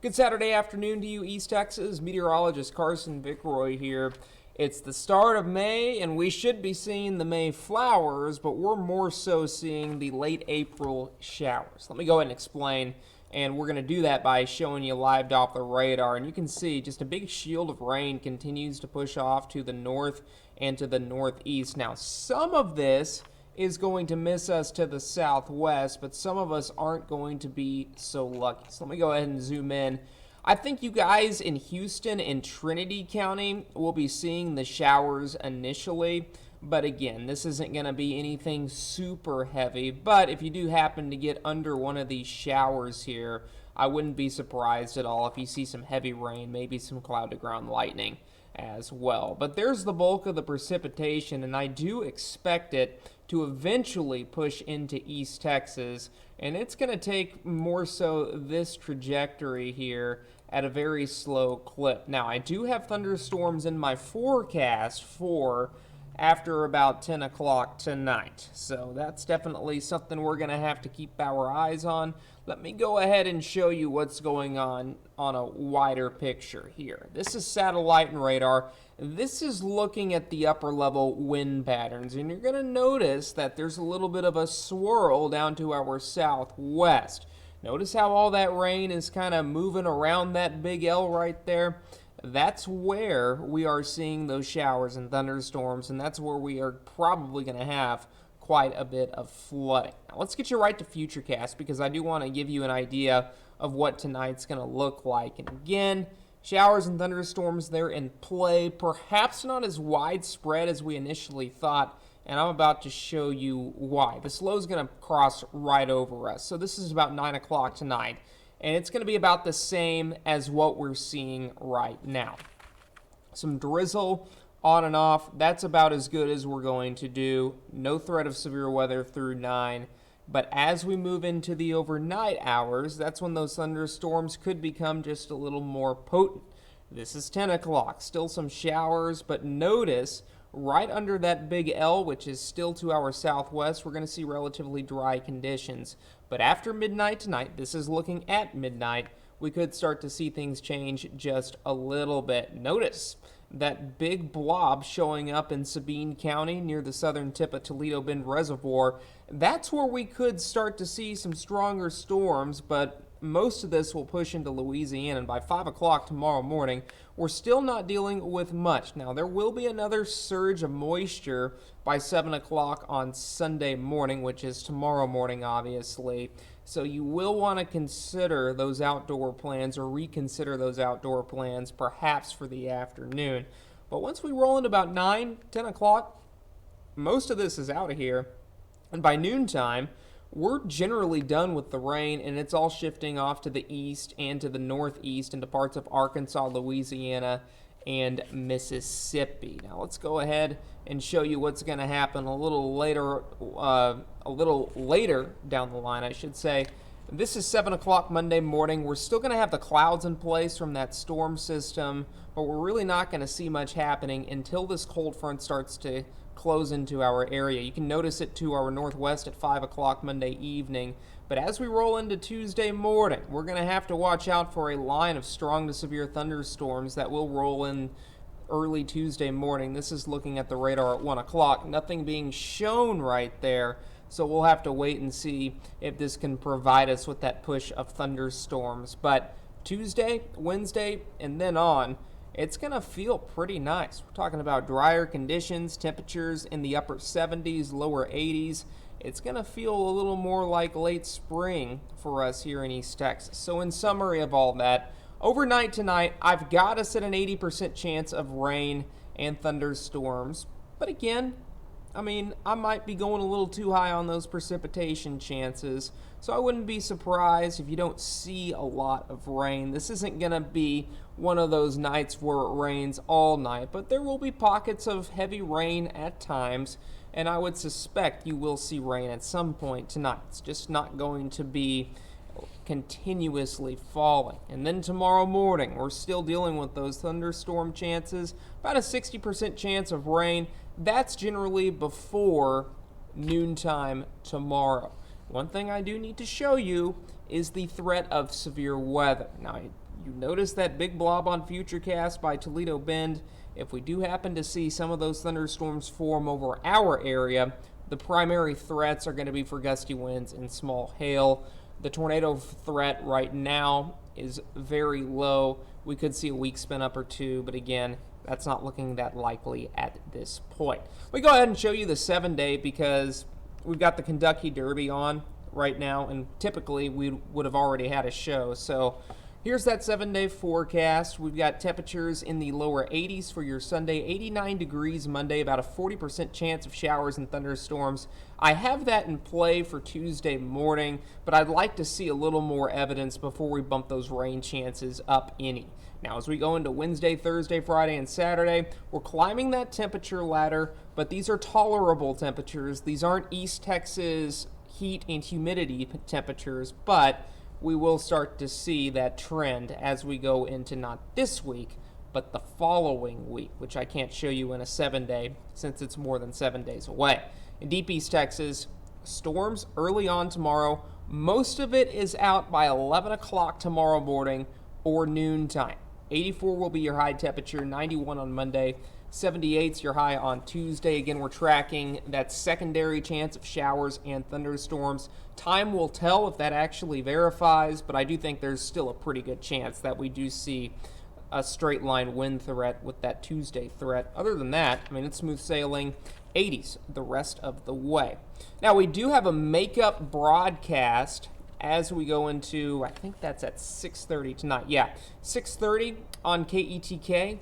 Good Saturday afternoon to you, East Texas. Meteorologist Carson Vickroy here. It's the start of May, and we should be seeing the May flowers, but we're more so seeing the late April showers. Let me go ahead and explain, and we're going to do that by showing you live Doppler radar. And you can see just a big shield of rain continues to push off to the north and to the northeast. Now, some of this is going to miss us to the southwest, but some of us aren't going to be so lucky. So let me go ahead and zoom in. I think you guys in Houston and Trinity County will be seeing the showers initially, but again, this isn't going to be anything super heavy. But if you do happen to get under one of these showers here, I wouldn't be surprised at all if you see some heavy rain, maybe some cloud-to-ground lightning as well. But there's the bulk of the precipitation, and I do expect it to eventually push into East Texas, and it's going to take more so this trajectory here at a very slow clip. Now, I do have thunderstorms in my forecast for after about 10 o'clock tonight, so that's definitely something we're going to have to keep our eyes on. Let me go ahead and show you what's going on a wider picture here. This is satellite and radar. This is looking at the upper level wind patterns, and you're going to notice that there's a little bit of a swirl down to our southwest. Notice how all that rain is kind of moving around that big L right there. That's where we are seeing those showers and thunderstorms, and that's where we are probably going to have quite a bit of flooding. Now, let's get you right to FUTURECAST, because I do want to give you an idea of what tonight's going to look like. And again, showers and thunderstorms, they're in play, perhaps not as widespread as we initially thought, and I'm about to show you why. This low is going to cross right over us. So this is about 9 o'clock tonight, and it's going to be about the same as what we're seeing right now. Some drizzle on and off. That's about as good as we're going to do. No threat of severe weather through 9. But as we move into the overnight hours, that's when those thunderstorms could become just a little more potent. This is 10 o'clock. Still some showers, but notice right under that big L, which is still to our southwest, we're going to see relatively dry conditions. But after midnight tonight, this is looking at midnight, we could start to see things change just a little bit. Notice that big blob showing up in Sabine County near the southern tip of Toledo Bend Reservoir. That's where we could start to see some stronger storms, but most of this will push into Louisiana, and by 5 o'clock tomorrow morning, we're still not dealing with much. Now, there will be another surge of moisture by 7 o'clock on Sunday morning, which is tomorrow morning, obviously. So you will want to consider those outdoor plans, or reconsider those outdoor plans, perhaps for the afternoon. But once we roll into about 9, 10 o'clock, most of this is out of here. And by noontime, we're generally done with the rain, and it's all shifting off to the east and to the northeast into parts of Arkansas, Louisiana, and Mississippi. Now let's go ahead and show you what's going to happen a little later down the line, I should say. This is 7 o'clock Monday morning. We're still going to have the clouds in place from that storm system, but we're really not going to see much happening until this cold front starts to close into our area. You can notice it to our northwest at 5 o'clock Monday evening. But as we roll into Tuesday morning, we're going to have to watch out for a line of strong to severe thunderstorms that will roll in early Tuesday morning. This is looking at the radar at 1 o'clock. Nothing being shown right there. So we'll have to wait and see if this can provide us with that push of thunderstorms. But Tuesday, Wednesday, and then on, it's going to feel pretty nice. We're talking about drier conditions, temperatures in the upper 70s, lower 80s. It's going to feel a little more like late spring for us here in East Texas. So in summary of all that, overnight tonight, I've got us at an 80% chance of rain and thunderstorms. But again, I mean, I might be going a little too high on those precipitation chances, so I wouldn't be surprised if you don't see a lot of rain. This isn't going to be one of those nights where it rains all night, but there will be pockets of heavy rain at times, and I would suspect you will see rain at some point tonight. It's just not going to be continuously falling. And then tomorrow morning, we're still dealing with those thunderstorm chances, about a 60% chance of rain. That's generally before noontime tomorrow. One thing I do need to show you is the threat of severe weather. Now, You notice that big blob on FutureCast by Toledo Bend. If we do happen to see some of those thunderstorms form over our area, the primary threats are going to be for gusty winds and small hail. The tornado threat right now is very low. We could see a weak spin up or two, but again, that's not looking that likely at this point. We go ahead and show you the 7-day because we've got the Kentucky Derby on right now, and typically we would have already had a show. So here's that 7-day forecast. We've got temperatures in the lower 80s for your Sunday, 89 degrees Monday, about a 40% chance of showers and thunderstorms. I have that in play for Tuesday morning, but I'd like to see a little more evidence before we bump those rain chances up any. Now, as we go into Wednesday, Thursday, Friday, and Saturday, we're climbing that temperature ladder, but these are tolerable temperatures. These aren't East Texas heat and humidity temperatures, but we will start to see that trend as we go into not this week, but the following week, which I can't show you in a 7-day since it's more than 7 days away. In deep East Texas, storms early on tomorrow. Most of it is out by 11 o'clock tomorrow morning or noon time. 84 will be your high temperature, 91 on Monday, 78's your high on Tuesday. Again, we're tracking that secondary chance of showers and thunderstorms. Time will tell if that actually verifies, but I do think there's still a pretty good chance that we do see a straight line wind threat with that Tuesday threat. Other than that, I mean, it's smooth sailing, 80s the rest of the way. Now, we do have a makeup broadcast as we go into, I think that's at 6:30 tonight. Yeah, 6:30 on KETK.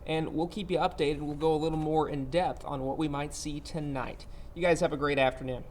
And we'll keep you updated. We'll go a little more in depth on what we might see tonight. You guys have a great afternoon.